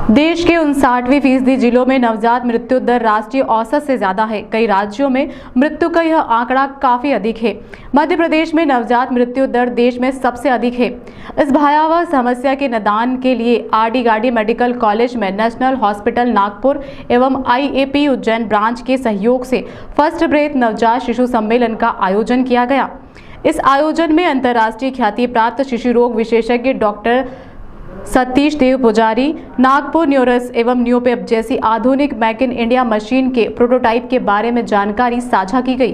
देश के 59% जिलों में नवजात मृत्यु दर राष्ट्रीय औसत से ज्यादा है। कई राज्यों में मृत्यु का यह आंकड़ा काफी अधिक है। मध्य प्रदेश में नवजात मृत्यु दर देश में सबसे अधिक है। इस भयावह समस्या के निदान के लिए आरडी गार्डी मेडिकल कॉलेज में नेशनल हॉस्पिटल नागपुर एवं आईएपी उज्जैन ब्रांच के सहयोग से फर्स्ट ब्रेथ नवजात शिशु सम्मेलन का आयोजन किया गया। इस आयोजन में अंतर्राष्ट्रीय ख्याति प्राप्त शिशु रोग विशेषज्ञ डॉक्टर सतीश देव पुजारी, नागपुर न्यूरस एवं न्यूपेप जैसी आधुनिक मेक इन इंडिया मशीन के प्रोटोटाइप के बारे में जानकारी साझा की गई।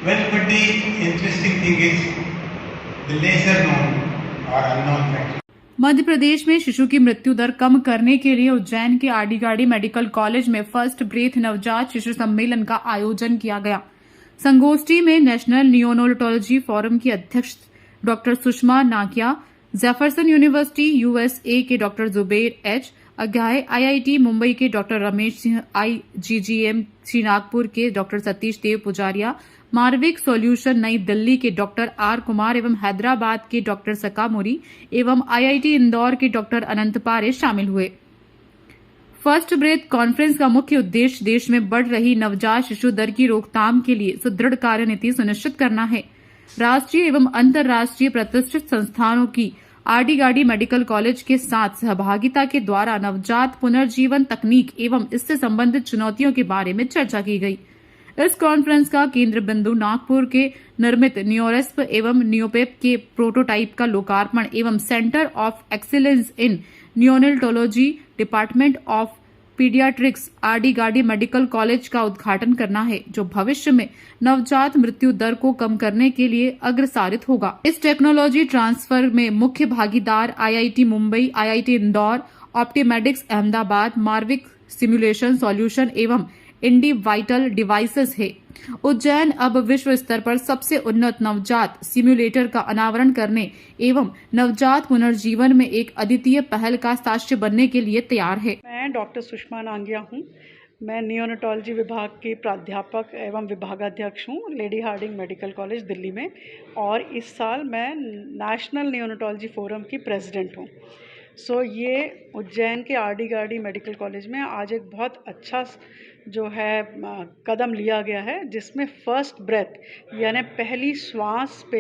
Well, but the interesting thing is the lesser known or unknown factor. Madhya Pradesh में शिशु की मृत्यु दर कम करने के लिए उज्जैन के आरडी गार्डी मेडिकल कॉलेज में फर्स्ट ब्रेथ नवजात शिशु सम्मेलन का आयोजन किया गया। संगोष्ठी में नेशनल नियोनेटोलॉजी फोरम की अध्यक्ष doctor Sushma Nakia, Jefferson university USA के डॉक्टर जुबेर एच अज्ञाय, आईआईटी मुंबई के डॉक्टर रमेश सिंह, आईजीजीएमसी नागपुर के doctor Satish Dev Pujariya, Marvik solution New Delhi के डॉक्टर आर कुमार एवं हैदराबाद के डॉक्टर सकामुरी एवं आईआईटी इंदौर के डॉक्टर अनंत पारे शामिल हुए। फर्स्ट ब्रेथ कॉन्फ्रेंस का मुख्य उद्देश्य देश में बढ़ रही नवजात शिशु दर की रोकथाम के लिए सुदृढ़ कार्यनीति सुनिश्चित करना है। राष्ट्रीय एवं अंतर्राष्ट्रीय प्रतिष्ठित संस्थानों की आरडी गार्डी मेडिकल कॉलेज के साथ सहभागिता के द्वारा नवजात पुनर्जीवन तकनीक एवं इससे संबंधित चुनौतियों के बारे में चर्चा की गई। इस कॉन्फ्रेंस का केंद्र बिंदु नागपुर के निर्मित न्यूरेस्प एवं न्यूपेप के प्रोटोटाइप का लोकार्पण एवं centre of excellence in neonatology department of paediatrics RD Gardi medical college का उद्घाटन करना है, जो भविष्य में नवजात मृत्यु दर को कम करने के लिए अग्रसारित होगा। इस टेक्नोलॉजी ट्रांसफर में मुख्य भागीदार IIT Mumbai, IIT Indore, Optimedix Ahmedabad, Marvik simulation solution एवं इंडी वाइटल डिवाइसेस है। उज्जैन अब विश्व स्तर पर सबसे उन्नत नवजात सिम्युलेटर का अनावरण करने एवं नवजात पुनर्जीवन में एक अद्वितीय पहल का साक्ष्य बनने के लिए तैयार है। मैं डॉक्टर सुषमा नांगिया हूँ। मैं नियोनेटोलॉजी विभाग की प्राध्यापक एवं विभागाध्यक्ष हूँ Lady Hardinge Medical College Delhi में, और इस साल मैं नेशनल नियोनेटोलॉजी फोरम की प्रेसिडेंट हूँ। ये उज्जैन के आरडी गार्डी मेडिकल कॉलेज में आज एक बहुत अच्छा जो है कदम लिया गया है, जिसमें फर्स्ट ब्रेथ यानी पहली श्वास पे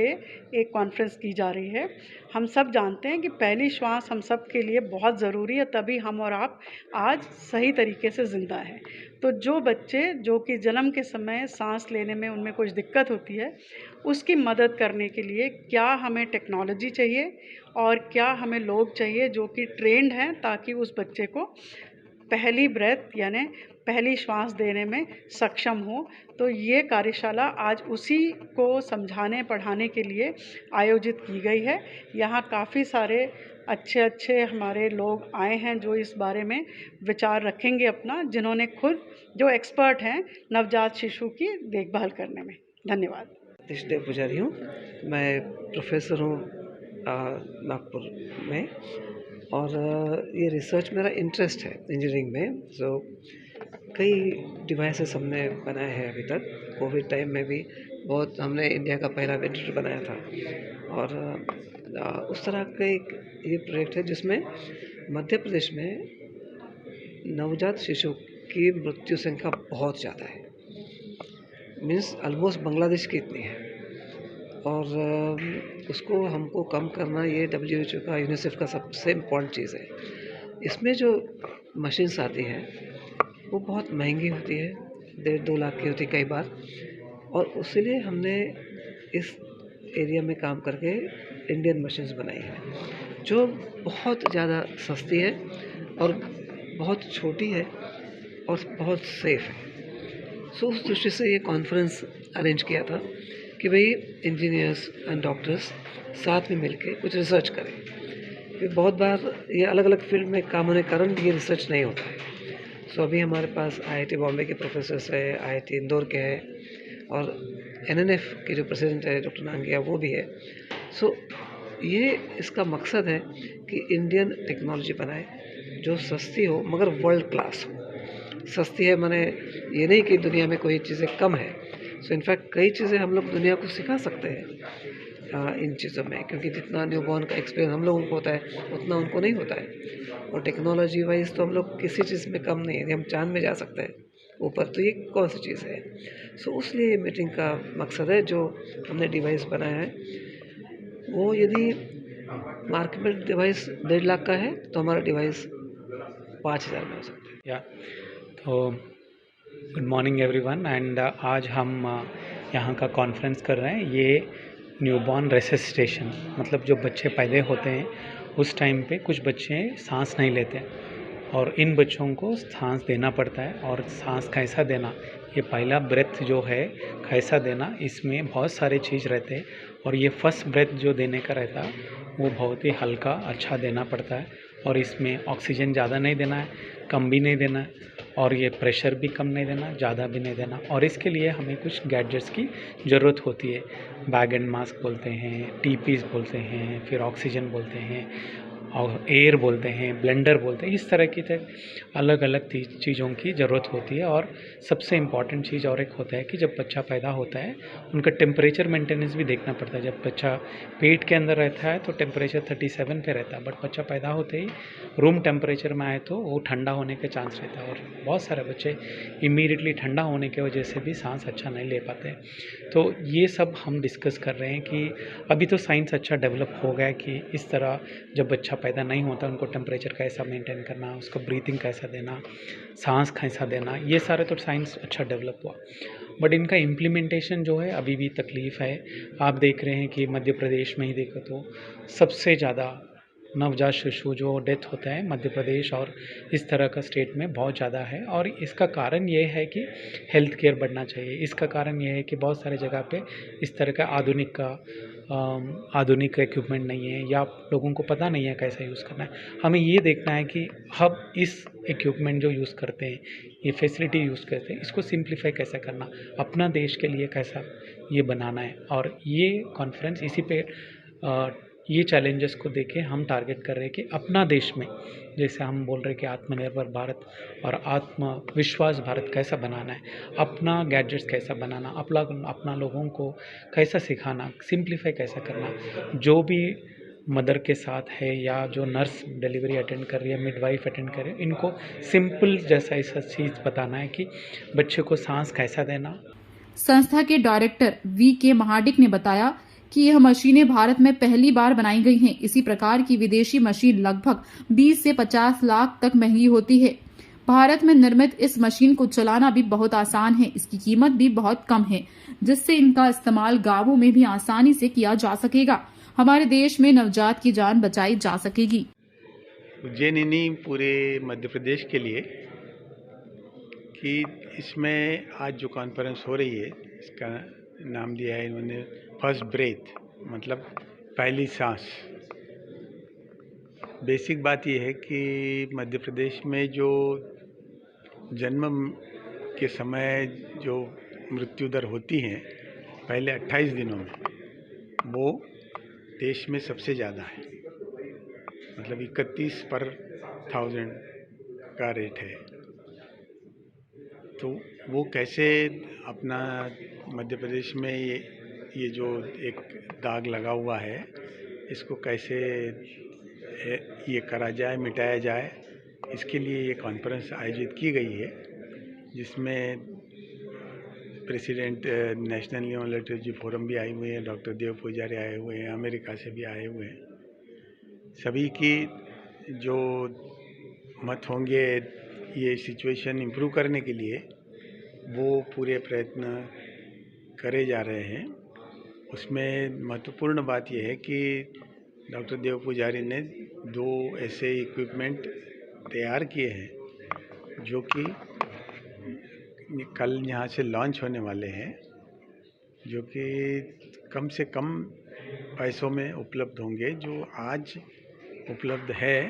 एक कॉन्फ्रेंस की जा रही है। हम सब जानते हैं कि पहली श्वास हम सब के लिए बहुत ज़रूरी है, तभी हम और आप आज सही तरीके से ज़िंदा हैं। तो जो बच्चे जो कि जन्म के समय सांस लेने में उनमें कुछ दिक्कत होती है, उसकी मदद करने के लिए क्या हमें टेक्नोलॉजी चाहिए और क्या हमें लोग चाहिए जो कि ट्रेंड हैं, ताकि उस बच्चे को पहली ब्रेथ यानी पहली श्वास देने में सक्षम हो। तो ये कार्यशाला आज उसी को समझाने पढ़ाने के लिए आयोजित की गई है। यहाँ काफ़ी सारे अच्छे हमारे लोग आए हैं जो इस बारे में विचार रखेंगे अपना, जिन्होंने खुद जो एक्सपर्ट हैं नवजात शिशु की देखभाल करने में। धन्यवाद। सतीश देव पुजारी हूँ, मैं प्रोफेसर हूँ नागपुर में, और ये रिसर्च मेरा इंटरेस्ट है इंजीनियरिंग में। कई डिवाइसेस हमने बनाए हैं अभी तक। कोविड टाइम में भी बहुत हमने इंडिया का पहला वेंटिलेटर बनाया था, और उस तरह का एक ये प्रोजेक्ट है जिसमें मध्य प्रदेश में नवजात शिशु की मृत्यु संख्या बहुत ज़्यादा है, मीन्स ऑलमोस्ट बांग्लादेश की इतनी है, और उसको हमको कम करना ये WHO का, यूनिसेफ का सबसे इम्पोर्टेंट चीज़ है। इसमें जो मशीन्स आती हैं वो बहुत महंगी होती है, 1.5-2 लाख की होती है कई बार, और इसीलिए हमने इस एरिया में काम करके इंडियन मशीन्स बनाई हैं जो बहुत ज़्यादा सस्ती है और बहुत छोटी है और बहुत सेफ़ है। उस दृष्टि से ये कॉन्फ्रेंस अरेंज किया था कि भाई इंजीनियर्स एंड डॉक्टर्स साथ में मिलके कुछ रिसर्च करें, क्योंकि बहुत बार ये अलग अलग फील्ड में काम होने के कारण ये रिसर्च नहीं होता है। अभी हमारे पास आईआईटी बॉम्बे के प्रोफेसर्स है, आईआईटी इंदौर के हैं, और एनएनएफ के जो प्रेसिडेंट है डॉक्टर नांगिया वो भी है। ये इसका मकसद है कि इंडियन टेक्नोलॉजी बनाए जो सस्ती हो मगर वर्ल्ड क्लास हो। सस्ती है माने ये नहीं कि दुनिया में कोई चीज़ें कम है। सो इनफैक्ट कई चीज़ें हम लोग दुनिया को सिखा सकते हैं इन चीज़ों में, क्योंकि जितना न्यूबॉर्न का एक्सपीरियंस हम लोगों को होता है उतना उनको नहीं होता है। और टेक्नोलॉजी वाइज तो हम लोग किसी चीज़ में कम नहीं है। यदि हम चाँद में जा सकते हैं ऊपर, तो ये कौन सी चीज़ है। सो उसलिए ये मीटिंग का मकसद है। जो हमने डिवाइस बनाया है वो यदि मार्केट में डिवाइस 1.5 लाख का है तो हमारा डिवाइस 5,000 में हो सकता है। या तो गुड मॉर्निंग एवरीवन एंड आज हम यहाँ का कॉन्फ्रेंस कर रहे हैं। ये न्यूबॉर्न रेसिस्टेशन, मतलब जो बच्चे पैदा होते हैं उस टाइम पे कुछ बच्चे सांस नहीं लेते और इन बच्चों को सांस देना पड़ता है। और सांस कैसा देना, ये पहला ब्रेथ जो है कैसा देना, इसमें बहुत सारे चीज़ रहते हैं। और ये फर्स्ट ब्रेथ जो देने का रहता है वो बहुत ही हल्का अच्छा देना पड़ता है। और इसमें ऑक्सीजन ज़्यादा नहीं देना है, कम भी नहीं देना है, और ये प्रेशर भी कम नहीं देना, ज़्यादा भी नहीं देना। और इसके लिए हमें कुछ गैजेट्स की ज़रूरत होती है। बैग एंड मास्क बोलते हैं, टीपीस बोलते हैं, फिर ऑक्सीजन बोलते हैं और एयर बोलते हैं, ब्लेंडर बोलते हैं। इस तरह की अलग अलग चीज़ों की ज़रूरत होती है। और सबसे इम्पॉर्टेंट चीज़ और एक होता है कि जब बच्चा पैदा होता है उनका टेम्परेचर मेंटेनेंस भी देखना पड़ता है। जब बच्चा पेट के अंदर रहता है तो टेम्परेचर 37 पे रहता है, बट बच्चा पैदा होते ही रूम टेम्परेचर में आए तो वो ठंडा होने के चांस रहता है। और बहुत सारे बच्चे इमीडिएटली ठंडा होने की वजह से भी सांस अच्छा नहीं ले पाते। तो ये सब हम डिस्कस कर रहे हैं कि अभी तो साइंस अच्छा डेवलप हो गया कि इस तरह जब बच्चा पैदा नहीं होता उनको टेम्परेचर कैसा मेंटेन करना, उसको ब्रीथिंग कैसा देना, सांस कैसा देना, ये सारे तो साइंस अच्छा डेवलप हुआ। बट इनका इम्प्लीमेंटेशन जो है अभी भी तकलीफ़ है। आप देख रहे हैं कि मध्य प्रदेश में ही देखो तो सबसे ज़्यादा नवजात शिशु जो डेथ होता है मध्य प्रदेश और इस तरह का स्टेट में बहुत ज़्यादा है। और इसका कारण ये है कि हेल्थ केयर बढ़ना चाहिए। इसका कारण ये है कि बहुत सारे जगह पे इस तरह का आधुनिक इक्विपमेंट नहीं है या लोगों को पता नहीं है कैसा यूज़ करना है। हमें ये देखना है कि हम इस इक्विपमेंट जो यूज़ करते हैं, ये फैसिलिटी यूज़ करते हैं, इसको सिंप्लीफाई कैसे करना, अपना देश के लिए कैसा ये बनाना है। और ये कॉन्फ्रेंस इसी पे ये चैलेंजेस को देके हम टारगेट कर रहे हैं कि अपना देश में, जैसे हम बोल रहे हैं कि आत्मनिर्भर भारत और आत्मविश्वास भारत कैसा बनाना है, अपना गैजेट्स कैसा बनाना, अपना लोगों को कैसा सिखाना, सिंप्लीफाई कैसा करना। जो भी मदर के साथ है या जो नर्स डिलीवरी अटेंड कर रही है, मिडवाइफ अटेंड कर रही है, इनको सिंपल जैसा ऐसा चीज़ बताना है कि बच्चे को सांस कैसा देना। संस्था के डायरेक्टर V.K. महाडिक ने बताया कि यह मशीनें भारत में पहली बार बनाई गई हैं। इसी प्रकार की विदेशी मशीन लगभग 20 से 50 लाख तक महंगी होती है। भारत में निर्मित इस मशीन को चलाना भी बहुत आसान है। इसकी कीमत भी बहुत कम है, जिससे इनका इस्तेमाल गांवों में भी आसानी से किया जा सकेगा। हमारे देश में नवजात की जान बचाई जा सकेगी। उज्जैन ही नहीं पूरे मध्य प्रदेश के लिए कि इसमें आज जो कॉन्फ्रेंस हो रही है इसका नाम दिया है इन्होंने फर्स्ट ब्रेथ, मतलब पहली सांस। बेसिक बात यह है कि मध्य प्रदेश में जो जन्म के समय जो मृत्यु दर होती है पहले 28 दिनों में, वो देश में सबसे ज़्यादा है, मतलब 31 पर 1000 का रेट है। तो वो कैसे अपना मध्य प्रदेश में ये जो एक दाग लगा हुआ है इसको कैसे ये करा जाए, मिटाया जाए, इसके लिए ये कॉन्फ्रेंस आयोजित की गई है, जिसमें प्रेसिडेंट नेशनल न्यूरोलॉजी फोरम भी आए हुए हैं, डॉक्टर देव पुजारी आए हुए हैं, अमेरिका से भी आए हुए हैं। सभी की जो मत होंगे ये सिचुएशन इम्प्रूव करने के लिए, वो पूरे प्रयत्न करे जा रहे हैं। उसमें महत्वपूर्ण बात यह है कि डॉक्टर देव पुजारी ने 2 ऐसे इक्विपमेंट तैयार किए हैं जो कि कल यहाँ से लॉन्च होने वाले हैं, जो कि कम से कम पैसों में उपलब्ध होंगे। जो आज उपलब्ध है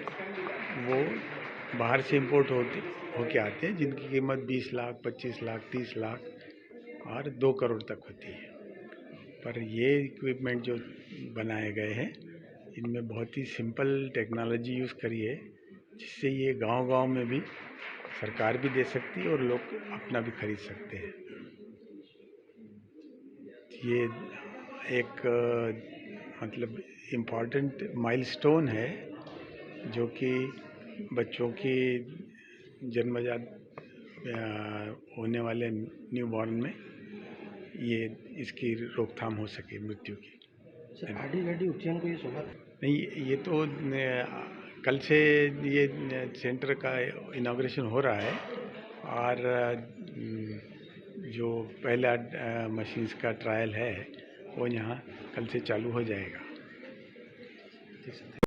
वो बाहर से इंपोर्ट होके आते हैं, जिनकी कीमत 20 लाख, 25 लाख, 30 लाख और 2 करोड़ तक होती है। पर ये इक्विपमेंट जो बनाए गए हैं इनमें बहुत ही सिंपल टेक्नोलॉजी यूज़ करी है। जिससे ये गांव-गांव में भी सरकार भी दे सकती है और लोग अपना भी खरीद सकते हैं। ये एक मतलब इम्पॉर्टेंट माइलस्टोन है जो कि बच्चों की जन्मजात होने वाले न्यूबॉर्न में ये इसकी रोकथाम हो सके मृत्यु की। सर आड़ी उद्यान को ये शोभा नहीं, ये तो कल से ये सेंटर का इनाग्रेशन हो रहा है और जो पहला मशीन्स का ट्रायल है वो यहाँ कल से चालू हो जाएगा।